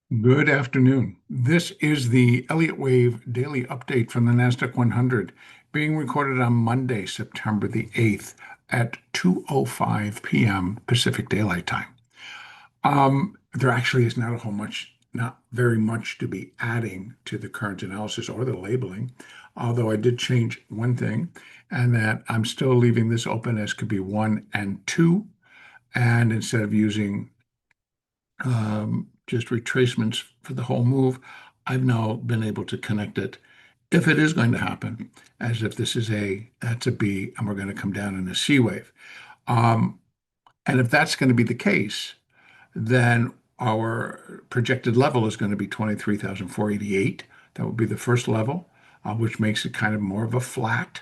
Good afternoon. This is the Elliott Wave daily update from the NASDAQ 100 being recorded on Monday, September the 8th at 2:05 p.m. Pacific Daylight Time. There actually is not very much to be adding to the current analysis or the labeling, although I did change one thing, and that I'm still leaving this open as could be one and two, and instead of using just retracements for the whole move, I've now been able to connect it, if it is going to happen, as if this is that's a B and we're going to come down in a C wave. Um, and if that's going to be the case, then our projected level is going to be 23,488. That would be the first level, which makes it kind of more of a flat.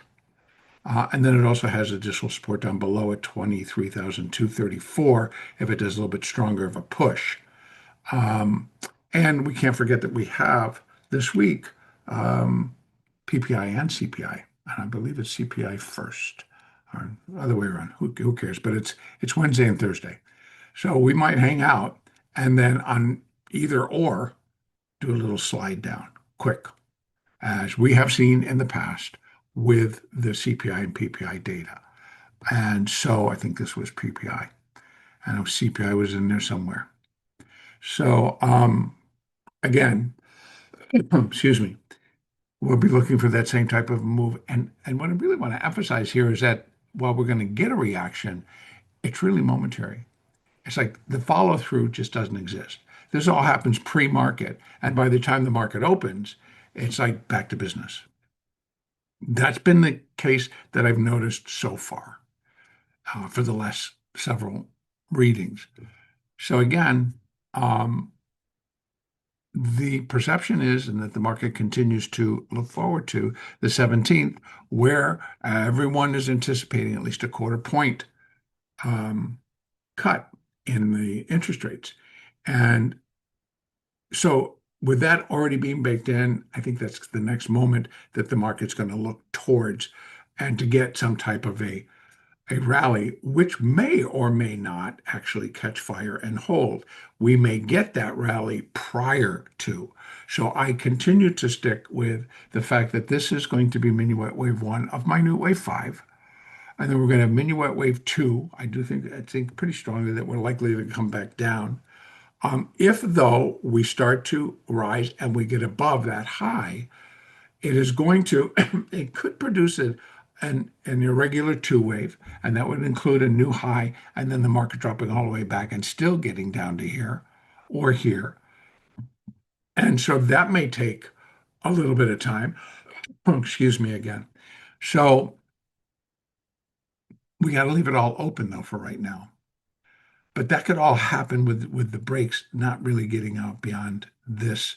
And then it also has additional support down below at 23,234 if it does a little bit stronger of a push. Um, and we can't forget that we have this week PPI and CPI, and I believe it's CPI first, or the other way around. Who cares? But it's Wednesday and Thursday, so we might hang out and then on either or do a little slide down quick, as we have seen in the past with the CPI and PPI data. And so I think this was PPI. I know CPI was in there somewhere. So again, excuse me, we'll be looking for that same type of move. And what I really want to emphasize here is that while we're going to get a reaction, it's really momentary. It's like the follow through just doesn't exist. This all happens pre-market, and by the time the market opens, it's like back to business. That's been the case that I've noticed so far for the last several readings. So again, um, the perception is, and that the market continues to look forward to the 17th, where everyone is anticipating at least a quarter point um, cut in the interest rates. And so, with that already being baked in, I think that's the next moment that the market's going to look towards and to get some type of a rally, which may or may not actually catch fire and hold. We may get that rally prior to. So I continue to stick with the fact that this is going to be mini wet wave one of minute wave five. And then we're going to have mini wet wave two. I think pretty strongly that we're likely to come back down. If though we start to rise and we get above that high, it is going to, it could produce an irregular two wave, and that would include a new high, and then the market dropping all the way back and still getting down to here or here. And so that may take a little bit of time. Excuse me again. So we got to leave it all open though for right now. But that could all happen with the breaks not really getting out beyond this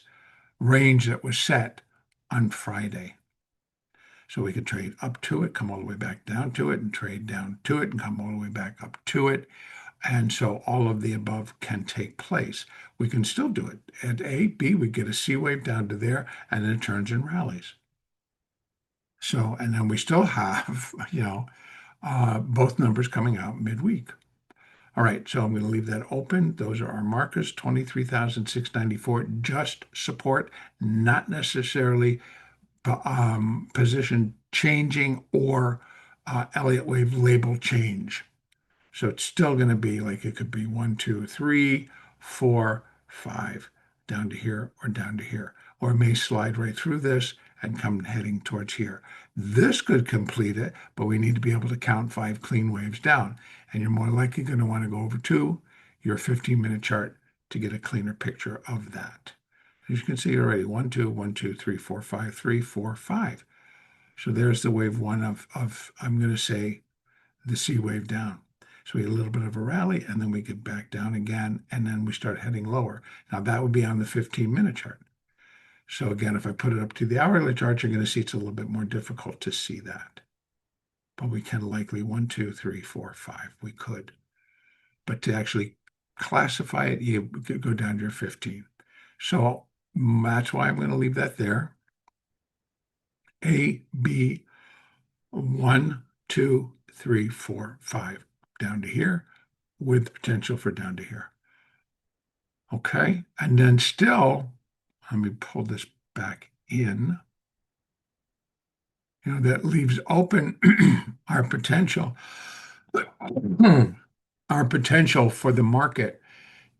range that was set on Friday. So we could trade up to it, come all the way back down to it, and trade down to it, and come all the way back up to it. And so all of the above can take place. We can still do it at A, B, we get a C wave down to there, and then it turns and rallies. So, and then we still have, both numbers coming out midweek. All right, so I'm going to leave that open. Those are our markers, 23,694, just support, not necessarily position changing or Elliott wave label change. So it's still going to be like it could be 1, 2, 3, 4, 5, down to here or down to here. Or it may slide right through this and come heading towards here. This could complete it, but we need to be able to count 5 clean waves down. And you're more likely going to want to go over to your 15-minute chart to get a cleaner picture of that. As you can see already, 1, 2, 1, 2, 3, 4, 5, 3, 4, 5. So there's the wave one of I'm going to say, the C wave down. So we get a little bit of a rally, and then we get back down again, and then we start heading lower. Now that would be on the 15-minute chart. So again, if I put it up to the hourly chart, you're going to see it's a little bit more difficult to see that. But we can likely 1, 2, 3, 4, 5. We could. But to actually classify it, you could go down to your 15. So that's why I'm going to leave that there. A, B, 1, 2, 3, 4, 5, down to here, with potential for down to here. Okay. And then still, let me pull this back in. That leaves open our potential, our potential for the market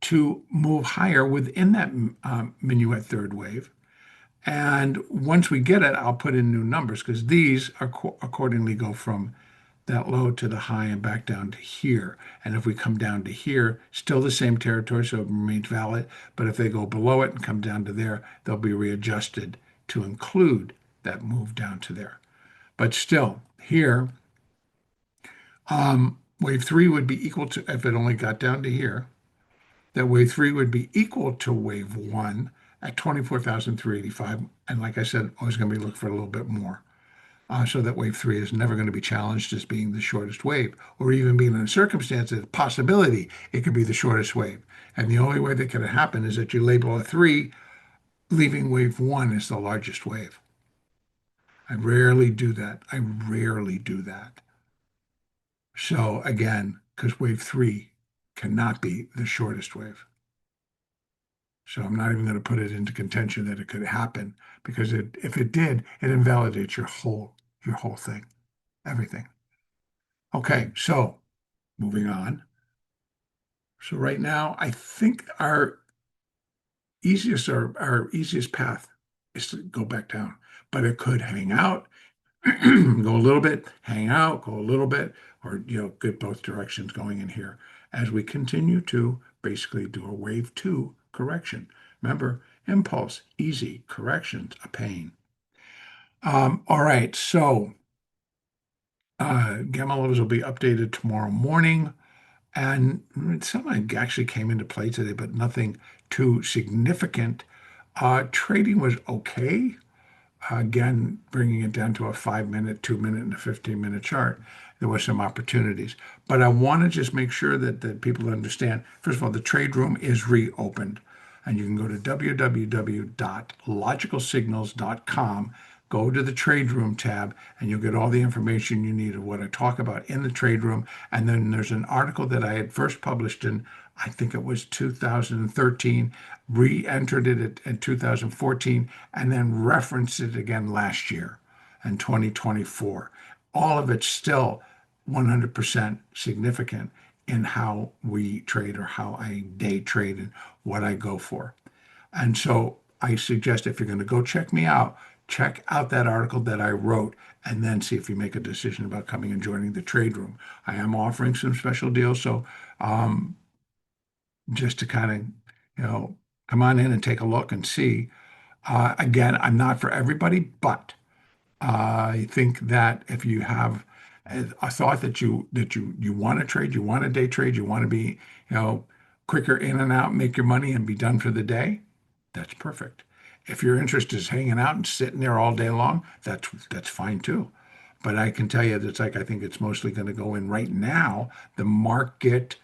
to move higher within that minuet third wave. And once we get it, I'll put in new numbers because these are accordingly go from that low to the high and back down to here. And if we come down to here, still the same territory, so it remains valid. But if they go below it and come down to there, they'll be readjusted to include that move down to there. But still, here, wave three would be equal to, if it only got down to here, that wave three would be equal to wave one at 24,385. And like I said, always going to be looking for a little bit more. So that wave three is never going to be challenged as being the shortest wave, or even being in a circumstance, a possibility it could be the shortest wave. And the only way that could happen is that you label a three, leaving wave one as the largest wave. I rarely do that. I rarely do that. So again, because wave three cannot be the shortest wave. So I'm not even going to put it into contention that it could happen because if it did, it invalidates your whole thing, everything. Okay, so moving on. So right now, I think our easiest path is to go back down, but it could hang out, go a little bit, hang out, go a little bit, or get both directions going in here as we continue to basically do a wave two correction. Remember, impulse, easy, corrections, a pain. All right, so gamma levels will be updated tomorrow morning. And something actually came into play today, but nothing too significant. Trading was okay. Again, bringing it down to a 5-minute, 2-minute, and a 15-minute chart, there were some opportunities. But I want to just make sure that people understand, first of all, the trade room is reopened. And you can go to www.logicalsignals.com, go to the trade room tab, and you'll get all the information you need of what I talk about in the trade room. And then there's an article that I had first published in, I think it was 2013, re-entered it in 2014, and then referenced it again last year in 2024. All of it's still 100% significant in how we trade or how I day trade and what I go for. And so I suggest if you're going to go check me out, check out that article that I wrote and then see if you make a decision about coming and joining the trade room. I am offering some special deals. So just to kind of, come on in and take a look and see. Again, I'm not for everybody, but I think that if you have a thought that you want to trade, you want to day trade, you want to be, quicker in and out, make your money and be done for the day, that's perfect. If your interest is hanging out and sitting there all day long, that's fine too. But I can tell you that's like I think it's mostly going to go in right now. The market,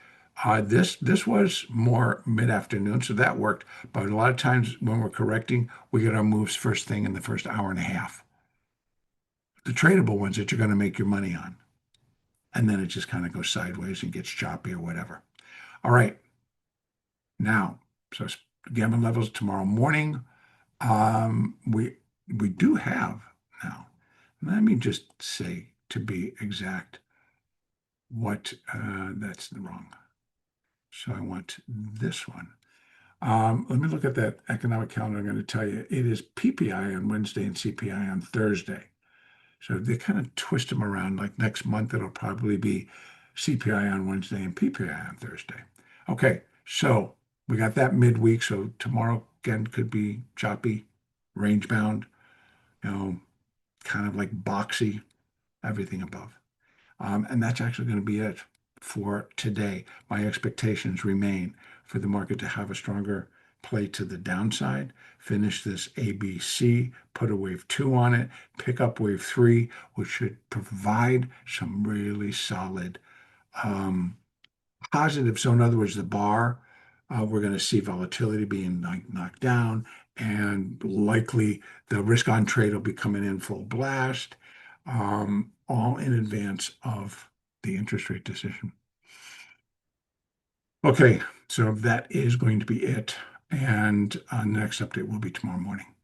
this was more mid-afternoon, so that worked. But a lot of times when we're correcting, we get our moves first thing in the first hour and a half. The tradable ones that you're going to make your money on. And then it just kind of goes sideways and gets choppy or whatever. All right. Now, so gamma levels tomorrow morning. We do have now. Let me just say to be exact what that's wrong. So I want this one. Let me look at that economic calendar. I'm going to tell you it is PPI on Wednesday and CPI on Thursday. So they kind of twist them around. Like next month, it'll probably be CPI on Wednesday and PPI on Thursday. Okay, so we got that midweek. So tomorrow again could be choppy, range bound, kind of like boxy, everything above. And that's actually going to be it for today. My expectations remain for the market to have a stronger play to the downside, finish this ABC, put a wave two on it, pick up wave three, which should provide some really solid positive. So in other words, the bar, we're going to see volatility being knocked down and likely the risk on trade will be coming in full blast, all in advance of the interest rate decision. Okay, So that is going to be it. And the next update will be tomorrow morning.